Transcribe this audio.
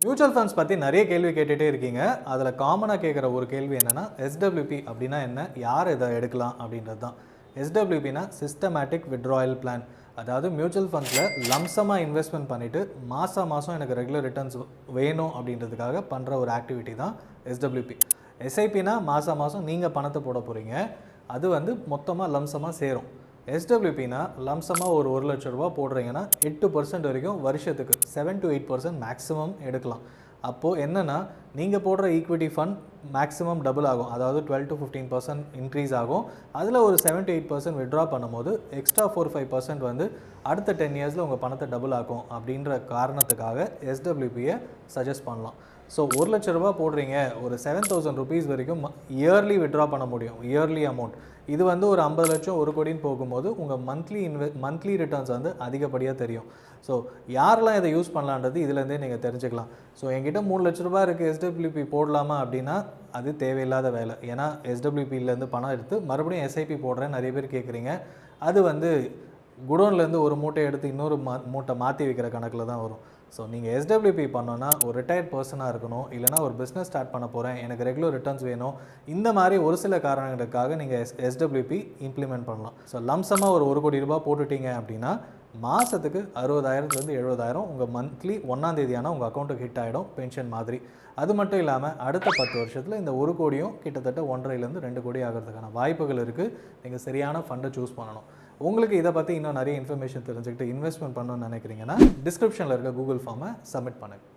Mutual funds பற்றி நிறைய கேள்வி கேட்டுகிட்டே இருக்கீங்க. அதில் காமனாக கேட்குற ஒரு கேள்வி என்னென்னா, எஸ்டபிள்யூபி அப்படின்னா என்ன, யார் இதை எடுக்கலாம் அப்படின்றது தான். எஸ்டபிள்யூபினா சிஸ்டமேட்டிக் வித்ட்ராயல் பிளான். அதாவது மியூச்சுவல் ஃபண்ட்ஸில் லம்சமாக இன்வெஸ்ட்மெண்ட் பண்ணிவிட்டு மாதம் எனக்கு ரெகுலர் ரிட்டர்ன்ஸ் வேணும் அப்படின்றதுக்காக பண்ணுற ஒரு ஆக்டிவிட்டி தான் எஸ்டபிள்யூபி. எஸ்ஐபினா மாதம் நீங்கள் பணத்தை போட போகிறீங்க. அது வந்து மொத்தமாக லம்சமாக சேரும். எஸ்டபிள்யூபினா லம்சமாக ஒரு 1 லட்ச ரூபா போடுறீங்கன்னா 8% வரைக்கும் வருஷத்துக்கு 7 to 8% மேக்ஸிமம் எடுக்கலாம். அப்போது என்னென்னா, நீங்கள் போடுற ஈக்விட்டி ஃபண்ட் மேக்ஸிமம் டபுள் ஆகும். அதாவது 12 to 15% இன்க்ரீஸ் ஆகும். அதில் ஒரு 7 to 8% வித்ட்ரா பண்ணும்போது எக்ஸ்ட்ரா 4-5% வந்து அடுத்த 10 இயர்ஸில் உங்கள் பணத்தை டபுள் ஆகும் அப்படின்ற காரணத்துக்காக எஸ்டபிள்யூபியை சஜஸ்ட் பண்ணலாம். ஸோ 1 லட்ச ரூபா போடுறீங்க, ஒரு 7,000 ருபீஸ் வரைக்கும் இயர்லி வித்ட்ரா பண்ண முடியும். இயர்லி அமௌண்ட் இது வந்து ஒரு 50 லட்சம் 1 கோடின்னு போகும்போது உங்கள் மந்த்லி ரிட்டர்ன்ஸ் வந்து அதிகப்படியாக தெரியும். ஸோ யாரெல்லாம் இதை யூஸ் பண்ணலான்றது இதுலேருந்தே நீங்கள் தெரிஞ்சுக்கலாம். ஸோ என்கிட்ட 3 லட்ச ரூபா இருக்குது, எஸ்டபிள்யூபி போடலாமா அப்படின்னா அது தேவையில்லாத வேலை. ஏன்னா எஸ்டபிள்யூபியிலேருந்து பணம் எடுத்து மறுபடியும் எஸ்ஐபி போடுறேன் நிறைய பேர் கேட்குறீங்க. அது வந்து குடோன்லேருந்து ஒரு மூட்டை எடுத்து இன்னொரு மூட்டை மாற்றி வைக்கிற கணக்கில் தான் வரும். ஸோ நீங்கள் எஸ்டபிள்யூபி பண்ணோன்னா ஒரு ரிட்டையர்ட் பர்சனாக இருக்கணும், இல்லைனா ஒரு பிஸ்னஸ் ஸ்டார்ட் பண்ண போகிறேன், எனக்கு ரெகுலர் ரிட்டர்ன்ஸ் வேணும், இந்த மாதிரி ஒரு சில காரணங்களுக்காக நீங்கள் எஸ்டபிள்யூபி இம்ப்ளிமெண்ட் பண்ணலாம். ஸோ லம்சமாக ஒரு 1 கோடி ரூபாய் போட்டுட்டீங்க அப்படின்னா மாதத்துக்கு 60,000லேருந்து 70,000 உங்கள் மந்த்லி 1ஆம் தேதியான உங்கள் அக்கௌண்ட்டுக்கு ஹிட் ஆகிடும், பென்ஷன் மாதிரி. அது மட்டும் இல்லாமல் அடுத்த 10 வருஷத்தில் இந்த 1 கோடியும் கிட்டத்தட்ட 1.5லேருந்து 2 கோடி ஆகிறதுக்கான வாய்ப்புகள் இருக்குது. நீங்கள் சரியான ஃபண்டை சூஸ் பண்ணணும். உங்களுக்கு இதை பற்றி இன்னும் நிறைய இன்ஃபர்மேஷன் தெரிஞ்சுக்கிட்டு இன்வெஸ்ட்மெண்ட் பண்ணணும்னு நினைக்கிறீங்கன்னா டிஸ்கிரிப்ஷனில் இருக்க கூகுள் ஃபார்மை சப்மிட் பண்ணுங்கள்.